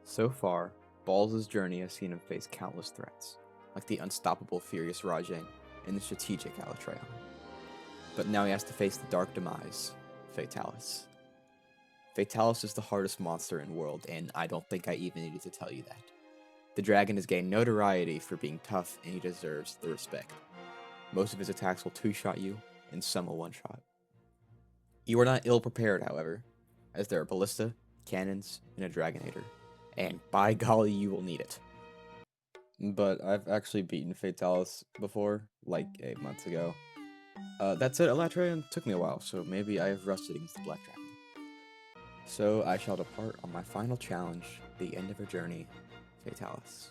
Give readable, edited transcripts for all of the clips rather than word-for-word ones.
So far, Balls' journey has seen him face countless threats, like the unstoppable Furious Rajang and the strategic Alatreon. But now he has to face the dark demise, Fatalis. Fatalis is the hardest monster in the world, and I don't think I even needed to tell you that. The dragon has gained notoriety for being tough, and he deserves the respect. Most of his attacks will two-shot you, and some will one-shot. You are not ill-prepared, however, as there are ballista, cannons, and a dragonator, and by golly, you will need it. But I've actually beaten Fatalis before, like 8 months ago. That said, Alatreon took me a while, so maybe I have rusted against the Black Dragon. So I shall depart on my final challenge, the end of her journey, Fatalis.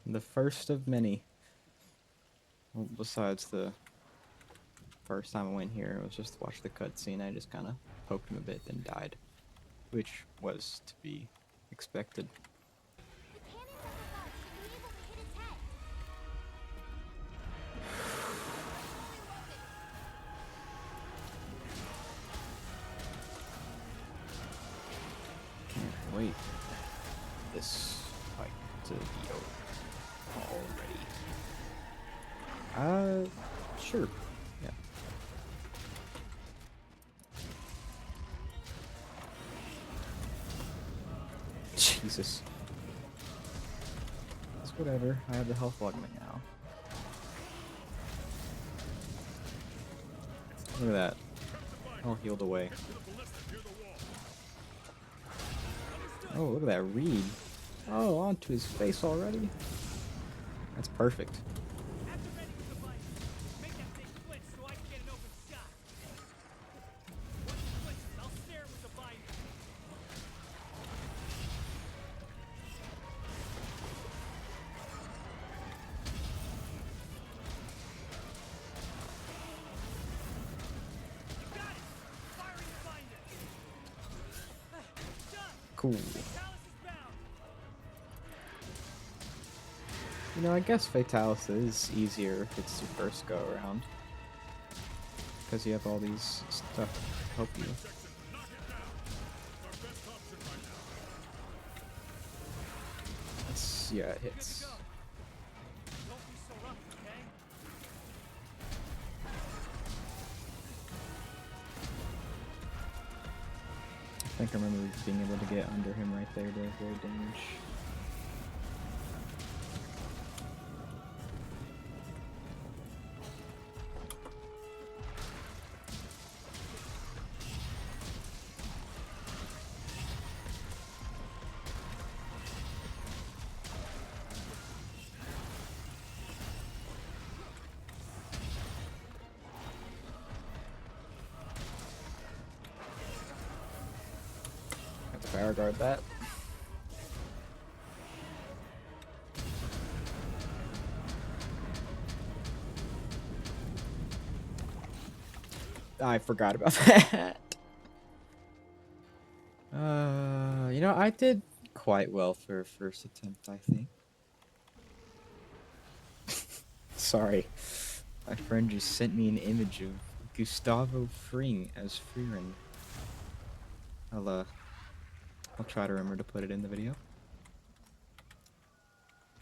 The first of many. Well, besides the first time I went here, it was just to watch the cutscene. I just kind of poked him a bit, then died. Which was to be expected. Can't wait for this fight to be over already. Sure. Yeah. Jesus. It's whatever. I have the health augment now. Look at that. All healed away. Oh, look at that reed. Oh, onto his face already? That's perfect. Cool. You know, I guess Fatalis is easier if it's your first go around. Because you have all these stuff to help you. Yeah, it hits. I think I remember being able to get under him right there to avoid damage. Have to fire guard that. I forgot about that. You know, I did quite well for first attempt, I think. Sorry. My friend just sent me an image of Gustavo Fring as Freerin. I'll try to remember to put it in the video.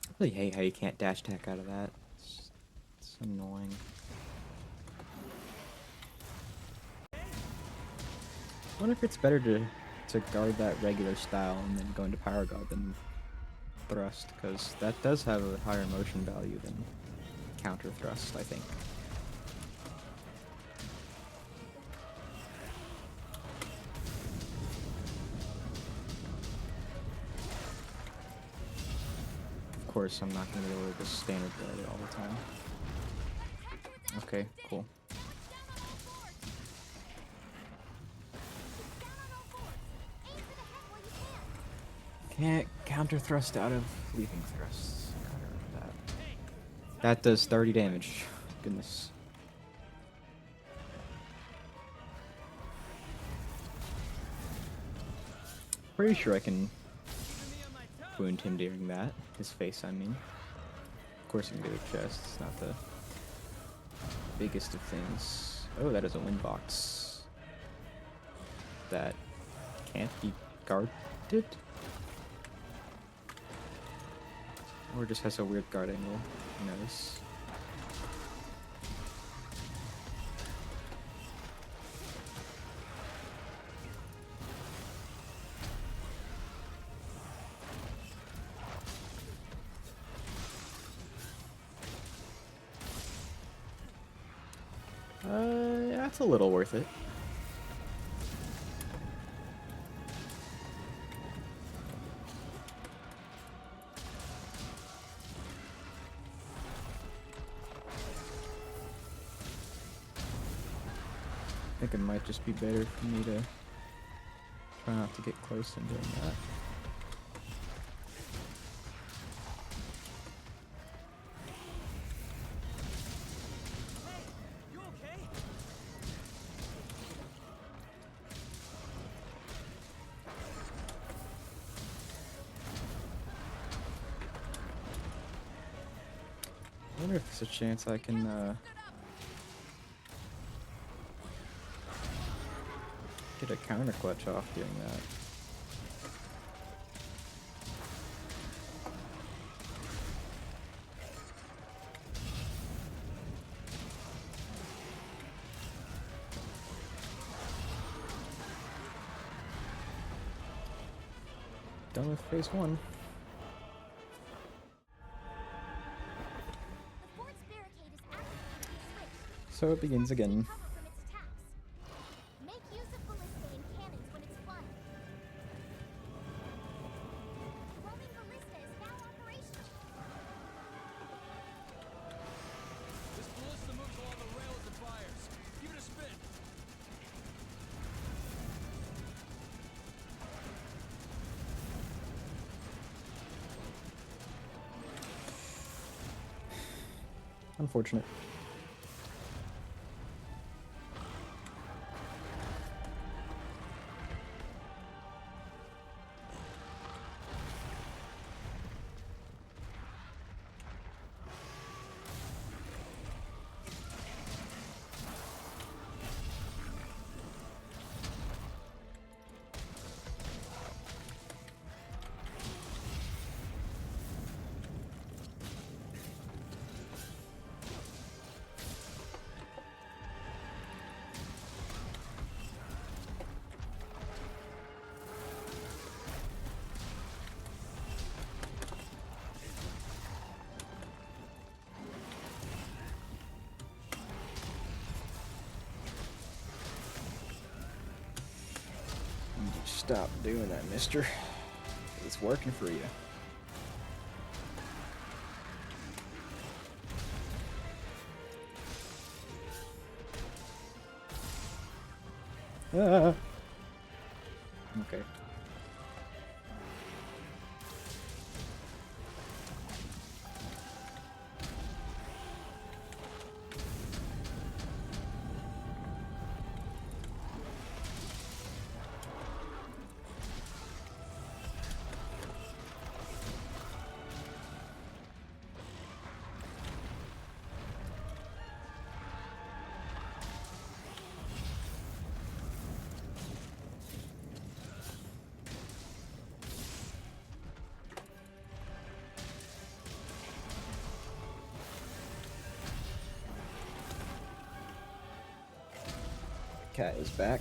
I really hate how you can't dash attack out of that. It's annoying. I wonder if it's better to guard that regular style and then go into power guard than thrust, because that does have a higher motion value than counter thrust, I think. Of course, I'm not going to be able to just standard guard it all the time. Okay, cool. Can't counter thrust out of leaving thrusts. That does 30 damage. Goodness. Pretty sure I can wound him during that. His face, I mean. course you can do a chest. It's not the biggest of things. Oh, that is a wind box. That can't be guarded? Or just has a weird guard angle. Who knows? That's a little worth it. I think it might just be better for me to try not to get close in doing that. I wonder if there's a chance I can get a counter clutch off doing that. Done with phase one. So it begins again. Unfortunate. Stop doing that, mister. It's working for you. Ah. Okay. Cat is back.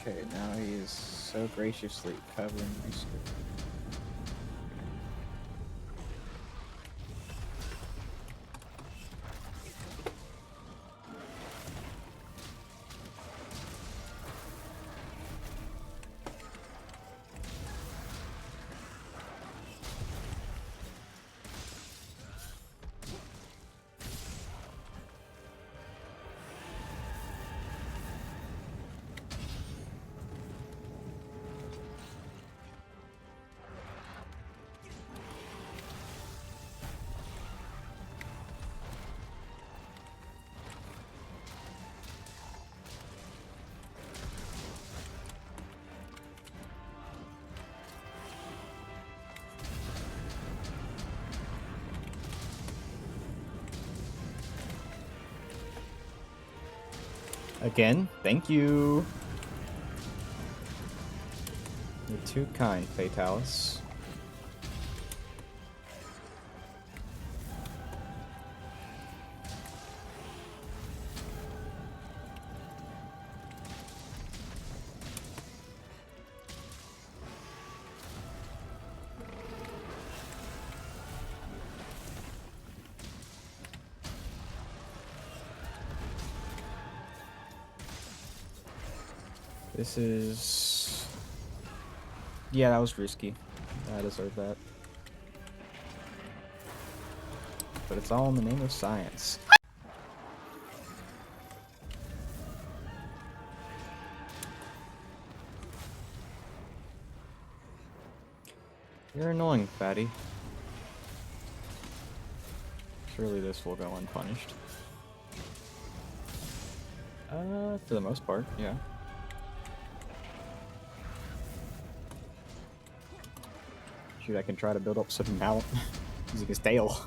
Okay, now he is so graciously covering my screen. Again, thank you. You're too kind, Fatalis. This is... Yeah, that was risky. I deserve that. But it's all in the name of science. You're annoying, fatty. Surely this will go unpunished. For the most part, yeah. Shoot, I can try to build up some mount using his tail.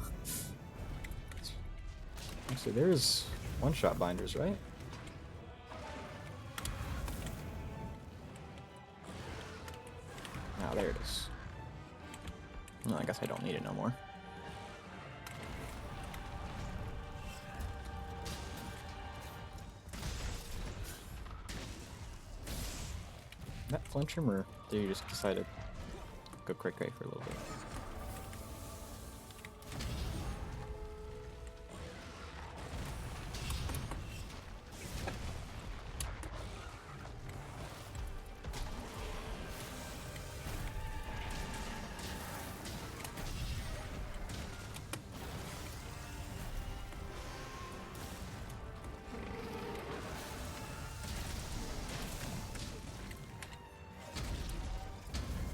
Actually, there's one-shot binders, right? Ah, there it is. No, I guess I don't need it no more. That flinch him, or did you just decide to go cray cray for a little bit?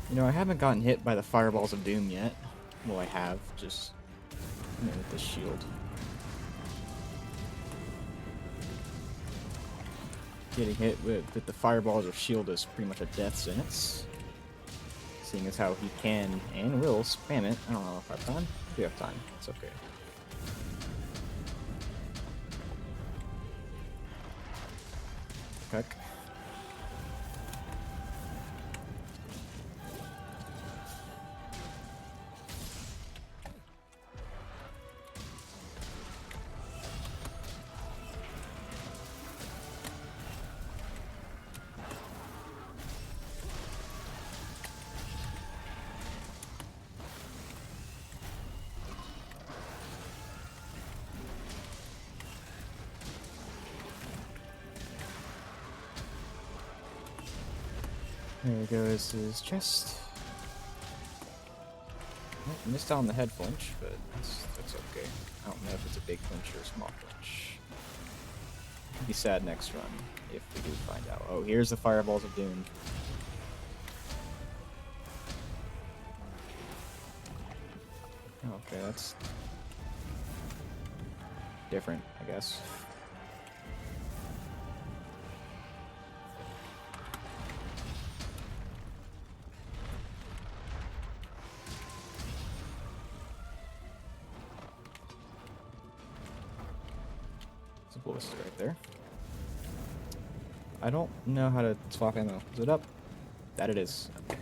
You know, I haven't gotten hit by the fireballs of doom yet. Well, I have, just with the shield. Getting hit with the fireballs of shield is pretty much a death sentence. Seeing as how he can and will spam it. I don't know if I have time. I do have time. It's okay. Heck. There goes his chest. Well, missed out on the head flinch, but that's okay. I don't know if it's a big flinch or a small flinch. Be sad next run if we do find out. Oh, here's the fireballs of doom. Okay, that's different, I guess. It's a ballista right there. I don't know how to swap ammo. Is it up? That it is. Okay.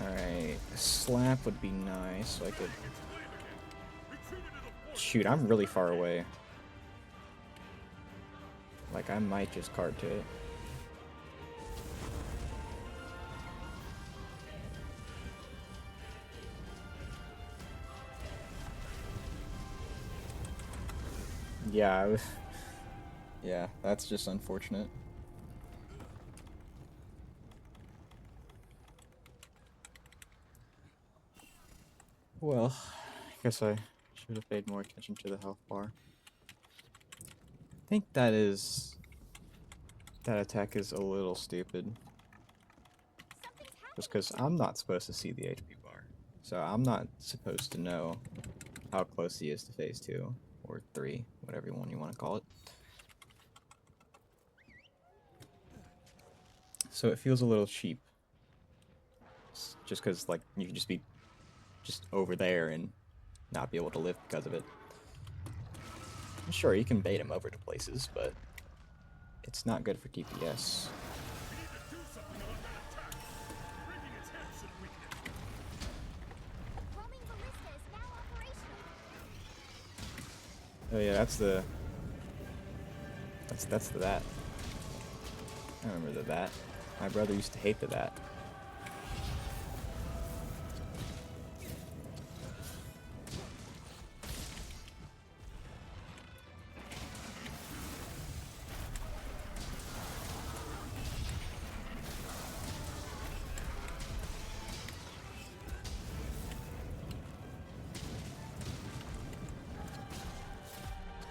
Alright, a slap would be nice, so I could... Shoot, I'm really far away. Like, I might just card to it. Yeah, yeah, that's just unfortunate. Well, I guess I should have paid more attention to the health bar. I think that attack is a little stupid. Just because I'm not supposed to see the HP bar. So I'm not supposed to know how close he is to phase 2 or 3, whatever one you want to call it. So it feels a little cheap. Just because, like, you can just be just over there and not be able to live because of it. Sure, you can bait him over to places, but it's not good for DPS. Oh yeah, that's the that. I remember that. My brother used to hate that.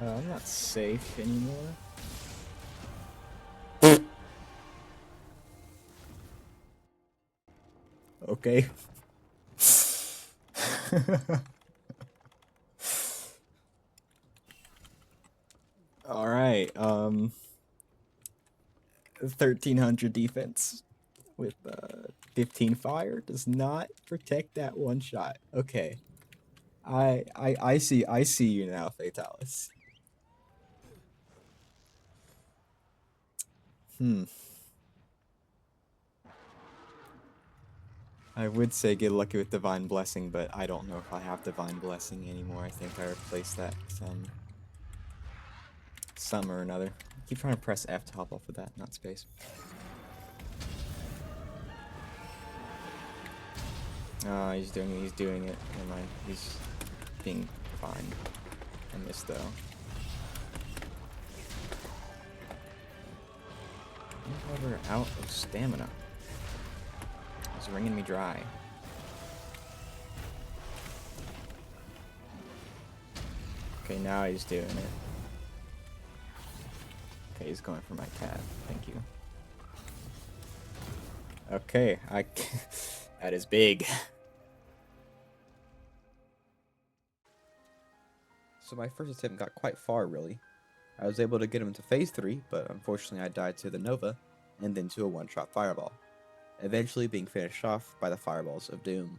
I'm not safe anymore. Okay. All right. 1300 defense with 15 fire does not protect that one shot. Okay. I see you now, Fatalis. I would say get lucky with Divine Blessing, but I don't know if I have Divine Blessing anymore. I think I replaced that some or another. I keep trying to press F to hop off of that, not space. He's doing it. Never mind. He's being fine. I missed though. However, out of stamina. He's wringing me dry. Okay, now he's doing it. Okay, he's going for my cat. Thank you. Okay, that is big. So my first attempt got quite far, really. I was able to get him to phase 3, but unfortunately I died to the Nova, and then to a one-shot fireball, eventually being finished off by the fireballs of doom.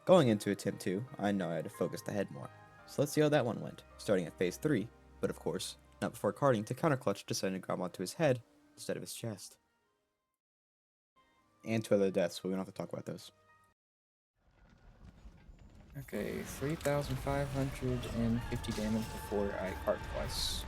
Going into attempt 2, I know I had to focus the head more, so let's see how that one went, starting at phase 3, but of course, not before carding to counterclutch deciding to grab onto his head instead of his chest. And 2 other deaths, but we don't have to talk about those. Okay, 3,550 damage before I card twice.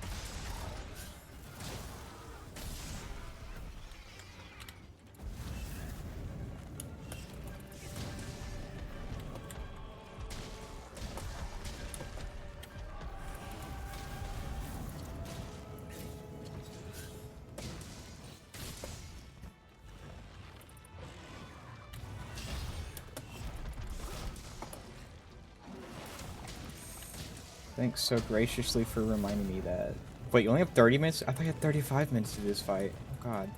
Thanks so graciously for reminding me that. Wait, you only have 30 minutes? I thought you had 35 minutes to this fight. Oh god.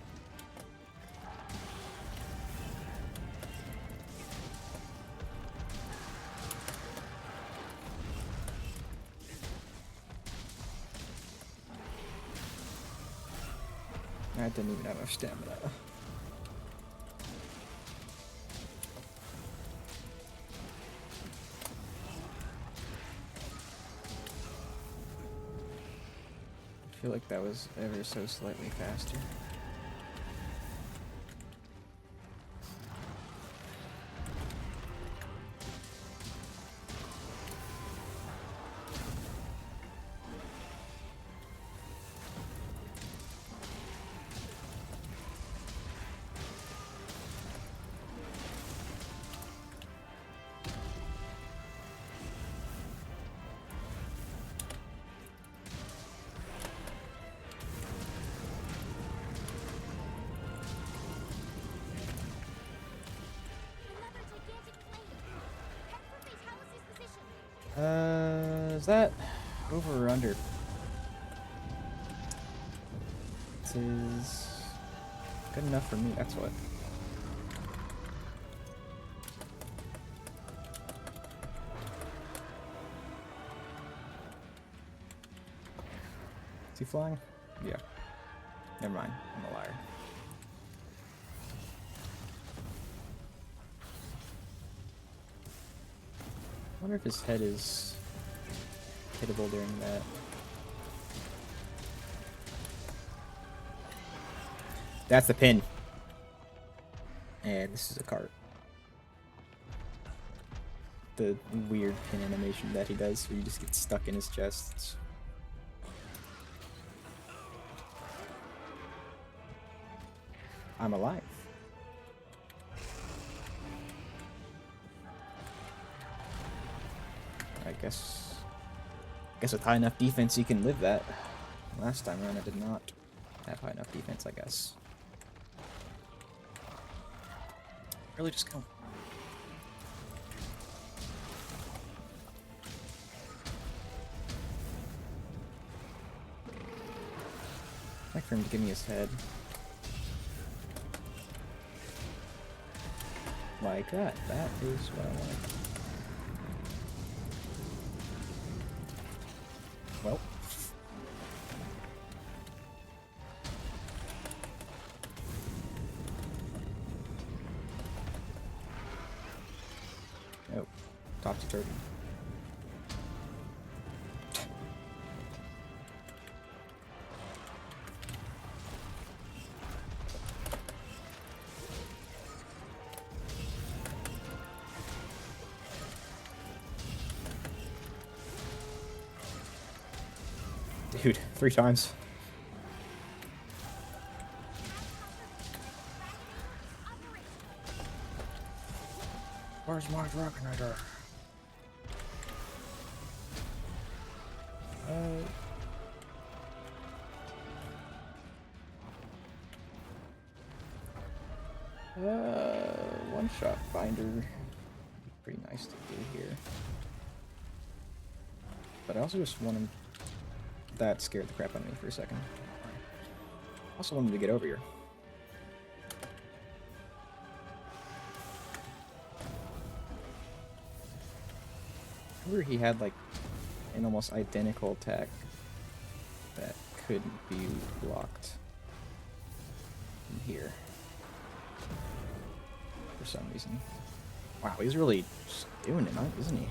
I didn't even have enough stamina. I feel like that was ever so slightly faster. Is that over or under? This is good enough for me, that's what. he flying? Yeah. Never mind. I'm a liar. I wonder if his head is hittable during that. That's the pin. And this is a cart. The weird pin animation that he does where you just get stuck in his chest. I'm alive. I guess with high enough defense you can live that. Last time around I did not have high enough defense, I guess. Really just go. I'd like for him to give me his head. Like that. That is what I want. Well. Oh. Topsy-turvy. Dude, 3 times. Where's my Dragonator? One-shot binder. Pretty nice to do here. But I also just want him. That scared the crap out of me for a second. Also wanted to get over here. I remember he had like an almost identical attack that couldn't be blocked in here for some reason. Wow, he's really just doing it, isn't he?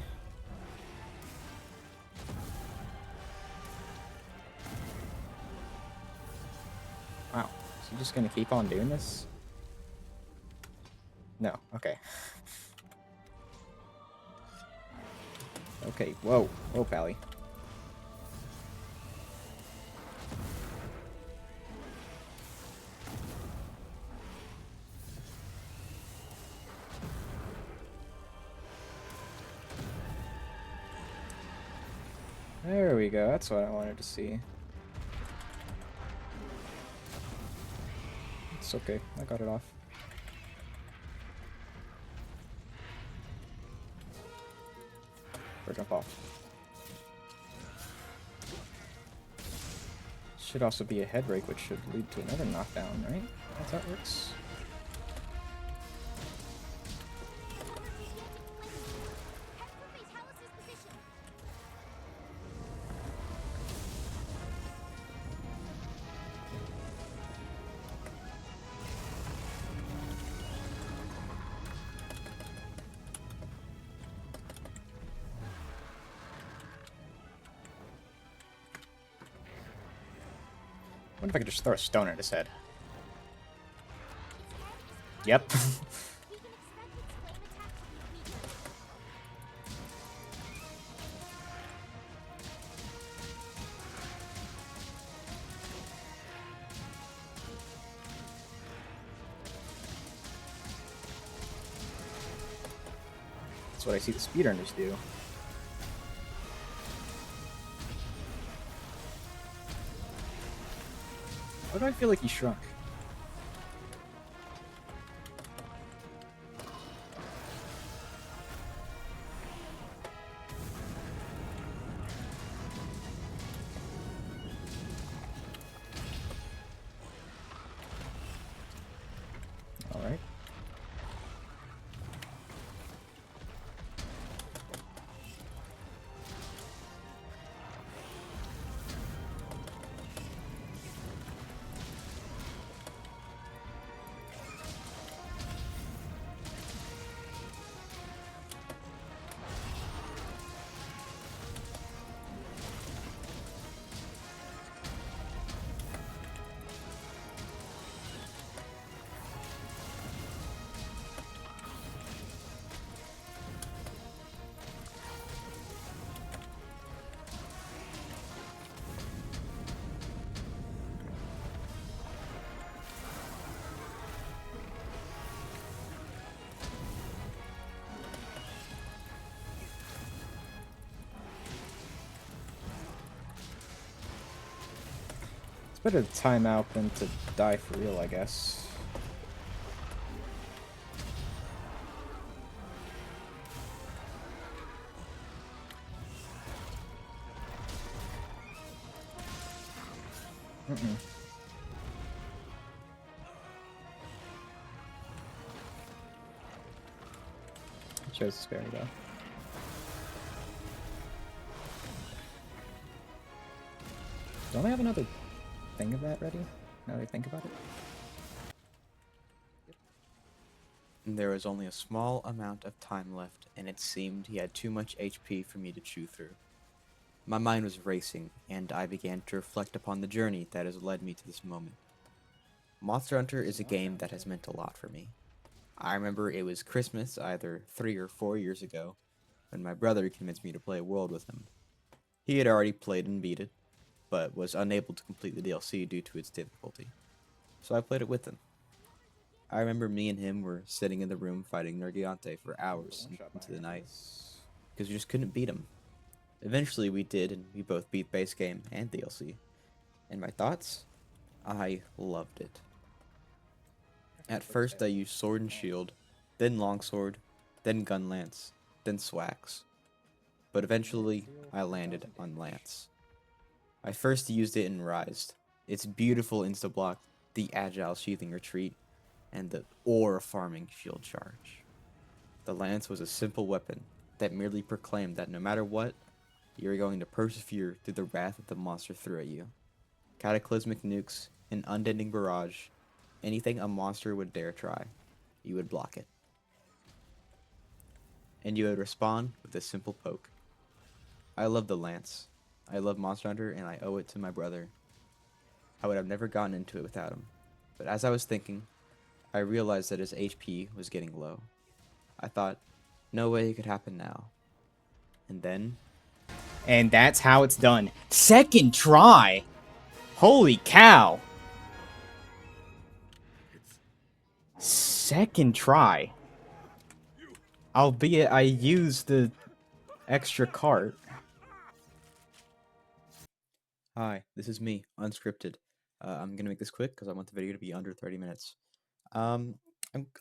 Wow, is he just gonna keep on doing this? No, okay. Okay, whoa, whoa, Pally. There we go, that's what I wanted to see. It's okay, I got it off. Or jump off. Should also be a head rake, which should lead to another knockdown, right? That's how it works. I wonder if I could just throw a stone at his head. Yep. That's what I see the speedrunners do. Why do I feel like he shrunk? All right. Better to time out than to die for real, I guess. Mm-mm. I chose to spare me though. Don't I have another thing of that ready? Now that I think about it. There was only a small amount of time left, and it seemed he had too much HP for me to chew through. My mind was racing, and I began to reflect upon the journey that has led me to this moment. Monster Hunter is a game that has meant a lot for me. I remember it was Christmas either 3 or 4 years ago when my brother convinced me to play a world with him. He had already played and beat it, but was unable to complete the DLC due to its difficulty. So I played it with him. I remember me and him were sitting in the room fighting Nergigante for hours into the night because we just couldn't beat him. Eventually we did, and we both beat base game and DLC. And my thoughts? I loved it. At first I used sword and shield, then longsword, then gun lance, then swags. But eventually I landed on lance. I first used it in Rise. Its beautiful insta-block, the agile sheathing retreat, and the ore farming shield charge. The lance was a simple weapon that merely proclaimed that no matter what, you are going to persevere through the wrath that the monster threw at you. Cataclysmic nukes, an unending barrage, anything a monster would dare try, you would block it. And you would respond with a simple poke. I love the lance. I love Monster Hunter, and I owe it to my brother. I would have never gotten into it without him. But as I was thinking, I realized that his HP was getting low. I thought, no way it could happen now. And then... And that's how it's done. Second try! Holy cow! Second try. Albeit I used the extra cart. Hi, this is me, unscripted. I'm gonna make this quick because I want the video to be under 30 minutes. Um,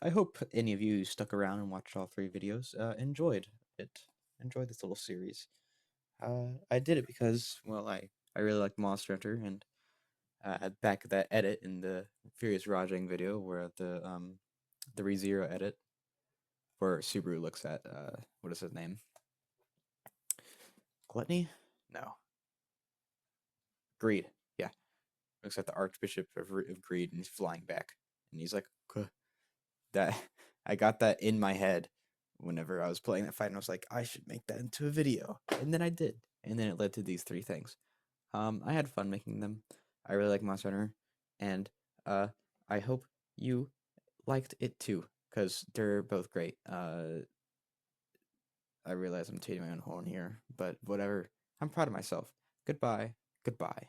I hope any of you who stuck around and watched all 3 videos enjoyed it. Enjoyed this little series. I did it because, well, I really like Monster Hunter, and back that edit in the Furious Rajang video where the ReZero edit where Subaru looks at what is his name? Gluttony? No. Greed. Yeah. Looks at the Archbishop of Greed and he's flying back. And he's like, that I got that in my head whenever I was playing that fight, and I was like, I should make that into a video. And then I did. And then it led to these 3 things. I had fun making them. I really like Monster Hunter, and I hope you liked it too, because they're both great. I realize I'm taking my own horn here, but whatever. I'm proud of myself. Goodbye. Goodbye.